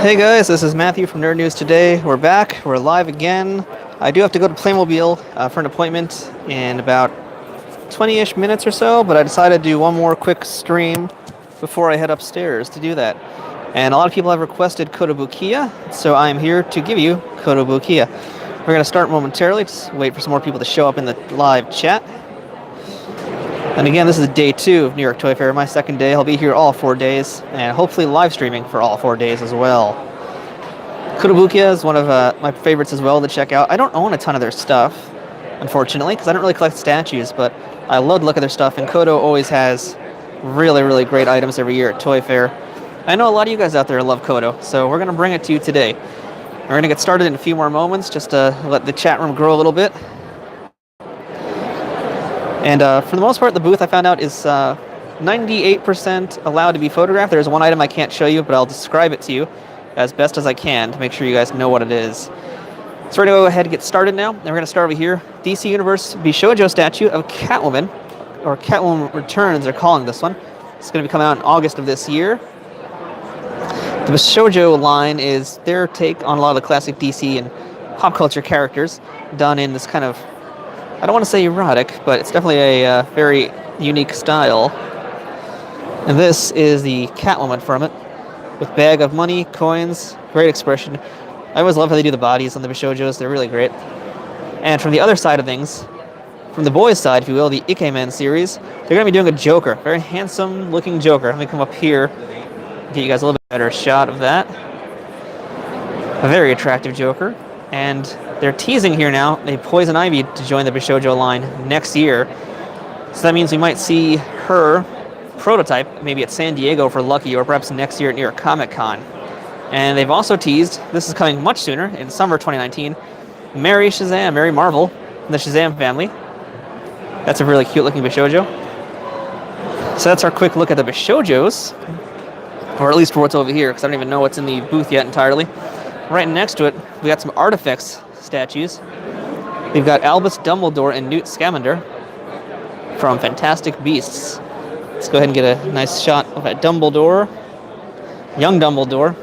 Hey guys, this is Matthew from Nerd News Today. We're back. We're live again. I do have to go to Playmobil for an appointment in about 20-ish minutes or so, but I decided to do one more quick stream before I head upstairs to do that. And a lot of people have requested Kotobukiya, so I am here to give you Kotobukiya. We're going to start momentarily. Just wait for some more people to show up in the live chat. And again, this is day 2 of New York Toy Fair, my second day. I'll be here all 4 days, and hopefully live streaming for all 4 days as well. Kotobukiya is one of my favorites as well to check out. I don't own a ton of their stuff, unfortunately, because I don't really collect statues, but I love to look at their stuff, and Koto always has really, really great items every year at Toy Fair. I know a lot of you guys out there love Koto, so we're going to bring it to you today. We're going to get started in a few more moments, just to let the chat room grow a little bit. And for the most part, the booth I found out is 98% allowed to be photographed. There's one item I can't show you, but I'll describe it to you as best as I can to make sure you guys know what it is. So we're going to go ahead and get started now. And we're going to start over here. DC Universe Bishojo statue of Catwoman, or Catwoman Returns, they're calling this one. It's going to be coming out in August of this year. The Bishojo line is their take on a lot of the classic DC and pop culture characters, done in this kind of, I don't want to say erotic, but it's definitely a very unique style. And this is the Catwoman from it, with bag of money, coins, great expression. I always love how they do the bodies on the Bishojos, they're really great. And from the other side of things, from the boys' side, if you will, the Ikemen series, they're going to be doing a Joker, very handsome looking Joker. Let me come up here, get you guys a little bit better shot of that. A very attractive Joker. And they're teasing here now a Poison Ivy to join the Bishojo line next year. So that means we might see her prototype maybe at San Diego for Lucky, or perhaps next year at New York Comic Con. And they've also teased, this is coming much sooner, in summer 2019, Mary Shazam, Mary Marvel, and the Shazam family. That's a really cute looking Bishojo. So that's our quick look at the Bishojos, or at least for what's over here, because I don't even know what's in the booth yet entirely. Right next to it, we got some Artifacts statues. We've got Albus Dumbledore and Newt Scamander from Fantastic Beasts. Let's go ahead and get a nice shot of that Dumbledore, young Dumbledore,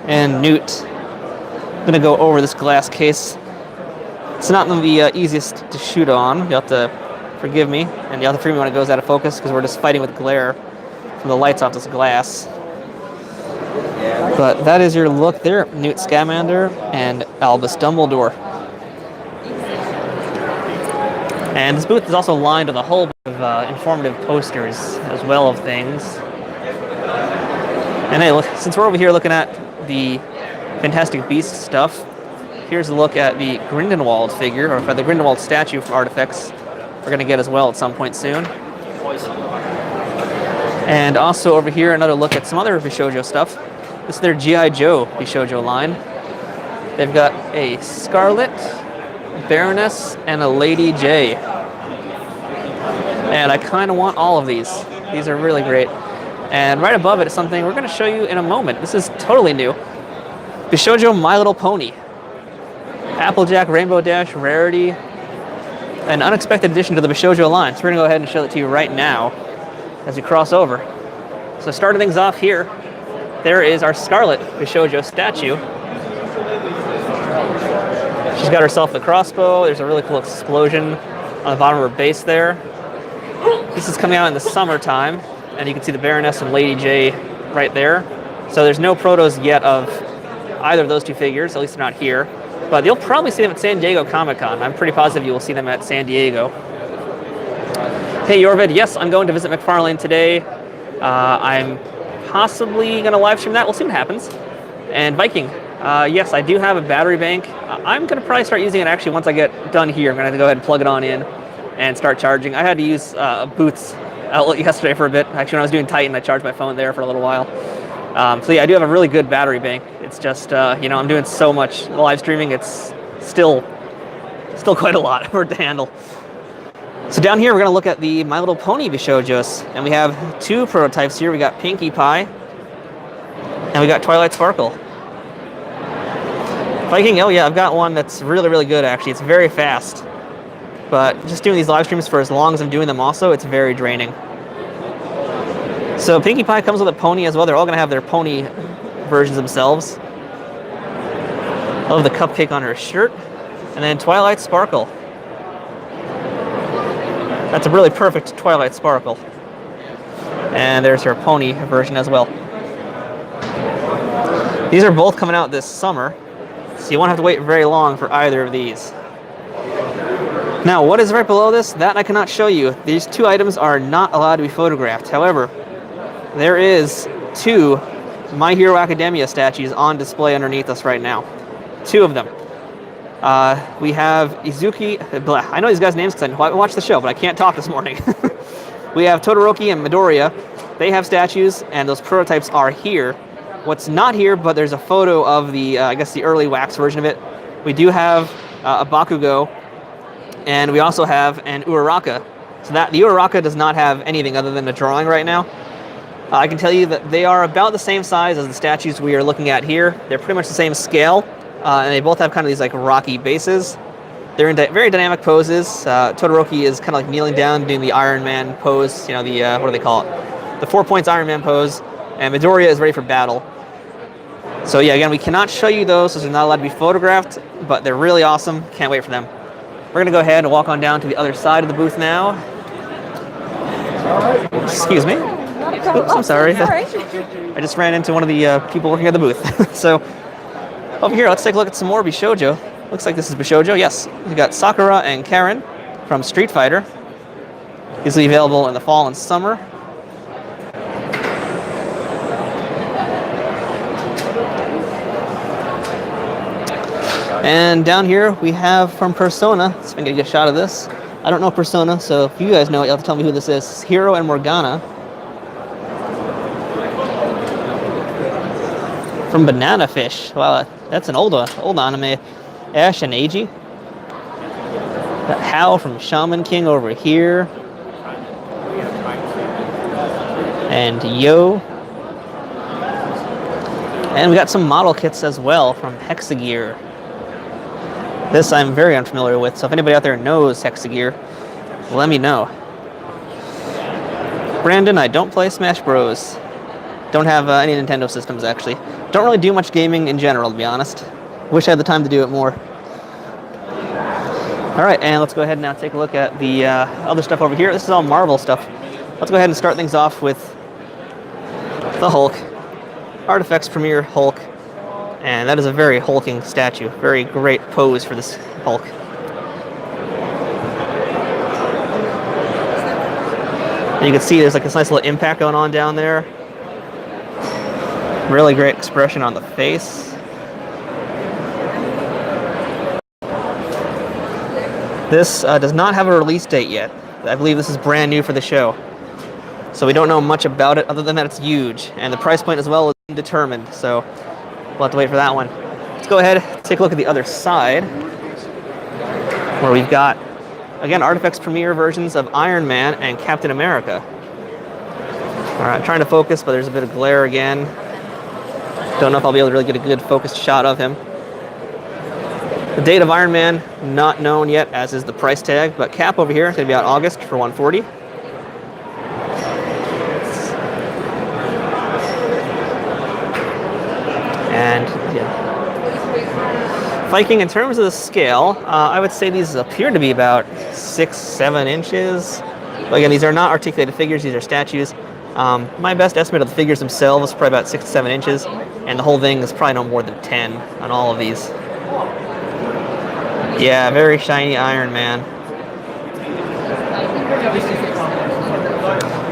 and Newt. I'm going to go over this glass case. It's not going to be easiest to shoot on. You'll have to forgive me, and you'll have to forgive me when it goes out of focus, because we're just fighting with glare from the lights off this glass. But that is your look there, Newt Scamander and Albus Dumbledore. And this booth is also lined with a whole bunch of informative posters as well of things. And hey, look, since we're over here looking at the Fantastic Beasts stuff, here's a look at the Grindelwald figure, or the Grindelwald statue from Artifacts we're going to get as well at some point soon. And also over here, another look at some other Bishojo stuff. This is their G.I. Joe Bishojo line. They've got a Scarlet, Baroness, and a Lady J. And I kind of want all of these. These are really great. And right above it is something we're going to show you in a moment. This is totally new. Bishojo My Little Pony. Applejack Rainbow Dash rarity. An unexpected addition to the Bishojo line. So we're going to go ahead and show it to you right now as we cross over. So starting things off here, there is our Scarlet Bishojo statue. She's got herself the crossbow. There's a really cool explosion on the bottom of her base there. This is coming out in the summertime, and you can see the Baroness and Lady J right there. So there's no protos yet of either of those two figures, at least they're not here. But you'll probably see them at San Diego Comic Con. I'm pretty positive you will see them at San Diego. Hey LlVE, yes, I'm going to visit McFarlane today. I'm possibly going to live stream that. We'll see what happens. And Viking, yes, I do have a battery bank. I'm going to probably start using it actually once I get done here. I'm going to have to go ahead and plug it on in and start charging. I had to use a Booth's outlet yesterday for a bit. Actually, when I was doing Titan, I charged my phone there for a little while. So yeah, I do have a really good battery bank. It's just, you know, I'm doing so much live streaming. It's still quite a lot for it to handle. So down here, we're going to look at the My Little Pony Bishojos, and we have two prototypes here. We got Pinkie Pie, and we got Twilight Sparkle. Viking, oh yeah, I've got one that's really, really good, actually. It's very fast, but just doing these live streams for as long as I'm doing them also, it's very draining. So Pinkie Pie comes with a pony as well. They're all going to have their pony versions themselves. I love the cupcake on her shirt. And then Twilight Sparkle. That's a really perfect Twilight Sparkle. And there's her pony version as well. These are both coming out this summer, so you won't have to wait very long for either of these. Now, what is right below this? That I cannot show you. These two items are not allowed to be photographed. However, there is 2 My Hero Academia statues on display underneath us right now. 2 of them. We have Izuki. I know these guys' names because I watched the show, but I can't talk this morning. We have Todoroki and Midoriya. They have statues, and those prototypes are here. What's not here, but there's a photo of the, I guess, the early wax version of it. We do have a Bakugo, and we also have an Uraraka. So that the Uraraka does not have anything other than a drawing right now. I can tell you that they are about the same size as the statues we are looking at here. They're pretty much the same scale, and they both have kind of these like rocky bases. They're in very dynamic poses. Todoroki is kind of like kneeling down, doing the Iron Man pose. You know, the what do they call it? The 4 points Iron Man pose. And Midoriya is ready for battle. So yeah, again, we cannot show you those, so they're not allowed to be photographed, but they're really awesome. Can't wait for them. We're gonna go ahead and walk on down to the other side of the booth now. Excuse me. Oops, I'm sorry. I just ran into one of the people working at the booth. So over here, let's take a look at some more Bishoujo. Looks like this is Bishoujo. Yes, we got Sakura and Karen from Street Fighter. These will be available in the fall and summer. And down here we have from Persona. Let's see if I can get a shot of this. I don't know Persona, so if you guys know it, you'll have to tell me who this is. Hiro and Morgana. From Banana Fish. Wow, that's an old anime. Ash and Eiji. Got Hal from Shaman King over here. And Yo. And we got some model kits as well from Hexagear. This I'm very unfamiliar with, so if anybody out there knows Hexagear, let me know. Brandon, I don't play Smash Bros. Don't have any Nintendo systems, actually. Don't really do much gaming in general, to be honest. Wish I had the time to do it more. Alright, and let's go ahead and now take a look at the other stuff over here. This is all Marvel stuff. Let's go ahead and start things off with the Hulk. Artifacts Premier Hulk. And that is a very hulking statue. Very great pose for this Hulk. And you can see there's like this nice little impact going on down there. Really great expression on the face. This does not have a release date yet. I believe this is brand new for the show. So we don't know much about it other than that it's huge. And the price point as well is undetermined. So we'll have to wait for that one. Let's go ahead, take a look at the other side, where we've got, again, Artifacts Premier versions of Iron Man and Captain America. All right, trying to focus, but there's a bit of glare again. Don't know if I'll be able to really get a good focused shot of him. The date of Iron Man, not known yet, as is the price tag, but Cap over here is going to be out August for $140. And yeah, Viking, in terms of the scale, I would say these appear to be about 6-7 inches. But again, these are not articulated figures; these are statues. My best estimate of the figures themselves is probably about 6 to 7 inches, and the whole thing is probably no more than 10 on all of these. Yeah, very shiny Iron Man.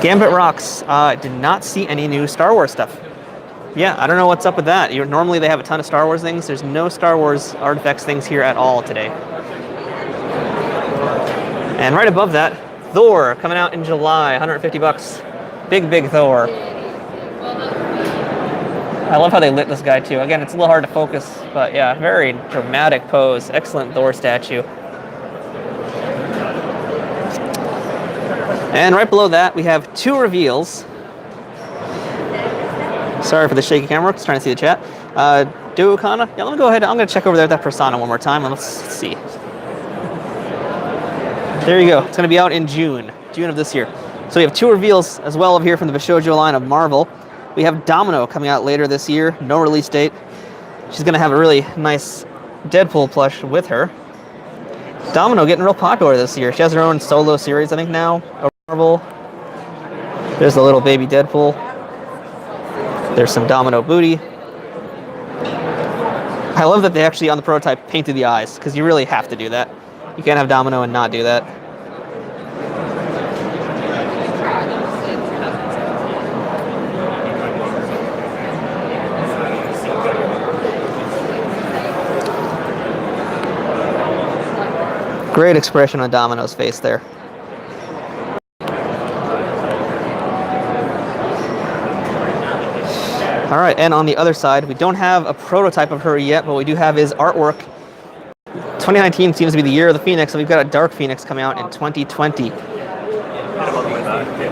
Gambit Rocks. Did not see any new Star Wars stuff. Yeah, I don't know what's up with that. Normally they have a ton of Star Wars things. There's no Star Wars artifacts things here at all today. And right above that, Thor, coming out in July, 150 bucks. Big, big Thor. I love how they lit this guy too. Again, it's a little hard to focus, but yeah, very dramatic pose. Excellent Thor statue. And right below that, we have 2 reveals. Sorry for the shaky camera, just trying to see the chat. Duokana? Yeah, let me go ahead. I'm going to check over there at that Persona one more time, and let's see. There you go. It's going to be out in June of this year. So we have 2 reveals as well over here from the Bishoujo line of Marvel. We have Domino coming out later this year. No release date. She's going to have a really nice Deadpool plush with her. Domino getting real popular this year. She has her own solo series, I think, now. Marvel. There's the little baby Deadpool. There's some Domino booty. I love that they actually, on the prototype, painted the eyes, because you really have to do that. You can't have Domino and not do that. Great expression on Domino's face there. All right, and on the other side, we don't have a prototype of her yet, but we do have his artwork. 2019 seems to be the year of the Phoenix, and we've got a Dark Phoenix coming out in 2020.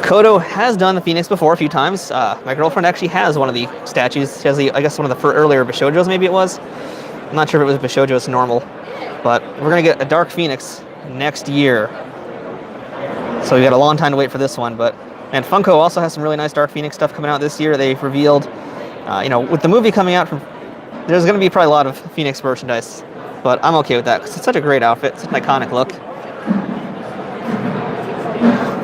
Koto has done the Phoenix before a few times. My girlfriend actually has one of the statues. She has the, I guess, one of the earlier Bishojos, maybe it was. I'm not sure if it was Bishojo's normal, but we're gonna get a Dark Phoenix next year. So we got a long time to wait for this one, and Funko also has some really nice Dark Phoenix stuff coming out this year. They've revealed, with the movie coming out, there's going to be probably a lot of Phoenix merchandise, but I'm okay with that because it's such a great outfit, such an iconic look.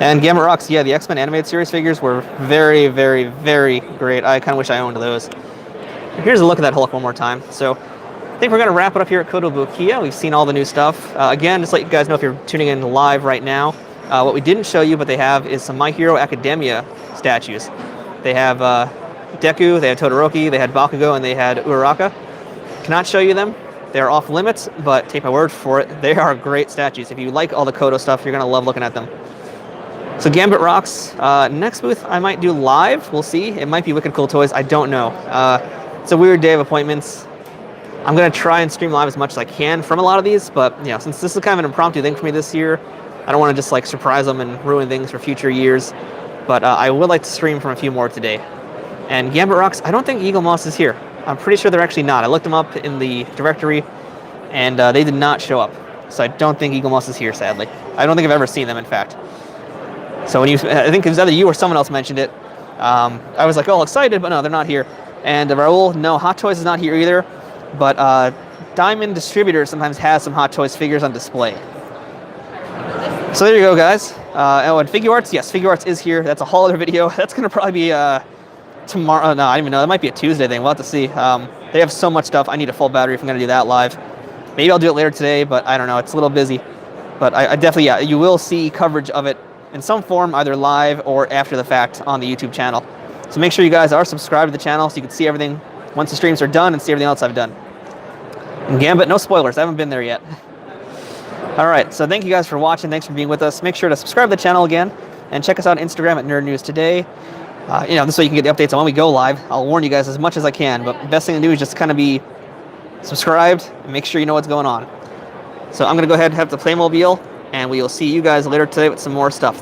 And Gambit Rocks, yeah, the X-Men animated series figures were very, very, very great. I kind of wish I owned those. Here's a look at that Hulk one more time. So I think we're going to wrap it up here at Kotobukiya. We've seen all the new stuff. Again, just to let you guys know if you're tuning in live right now, what we didn't show you, but they have, is some My Hero Academia statues. They have Deku, they had Todoroki, they had Bakugo, and they had Uraraka. Cannot show you them. They're off limits, but take my word for it, they are great statues. If you like all the Koto stuff, you're going to love looking at them. So Gambit Rocks. Next booth I might do live. We'll see. It might be Wicked Cool Toys. I don't know. It's a weird day of appointments. I'm going to try and stream live as much as I can from a lot of these, but since this is kind of an impromptu thing for me this year, I don't want to just surprise them and ruin things for future years. But I would like to stream from a few more today. And Gambit Rocks, I don't think Eagle Moss is here. I'm pretty sure they're actually not. I looked them up in the directory, and they did not show up. So I don't think Eagle Moss is here, sadly. I don't think I've ever seen them, in fact. So I think it was either you or someone else mentioned it. I was all excited, but no, they're not here. And Raul, no, Hot Toys is not here either. But Diamond Distributor sometimes has some Hot Toys figures on display. So there you go, guys. And Figuarts, yes, Figuarts is here. That's a whole other video. That's going to probably be tomorrow. No, I don't even know. That might be a Tuesday thing. We'll have to see. They have so much stuff. I need a full battery if I'm going to do that live. Maybe I'll do it later today, but I don't know. It's a little busy. But I definitely, yeah, you will see coverage of it in some form, either live or after the fact on the YouTube channel. So make sure you guys are subscribed to the channel so you can see everything once the streams are done and see everything else I've done. And Gambit, no spoilers. I haven't been there yet. All right, so thank you guys for watching. Thanks for being with us. Make sure to subscribe to the channel again and check us out on Instagram at Nerd News Today. This way you can get the updates on when we go live. I'll warn you guys as much as I can, but the best thing to do is just kind of be subscribed and make sure you know what's going on. So I'm going to go ahead and have the Playmobil, and we will see you guys later today with some more stuff.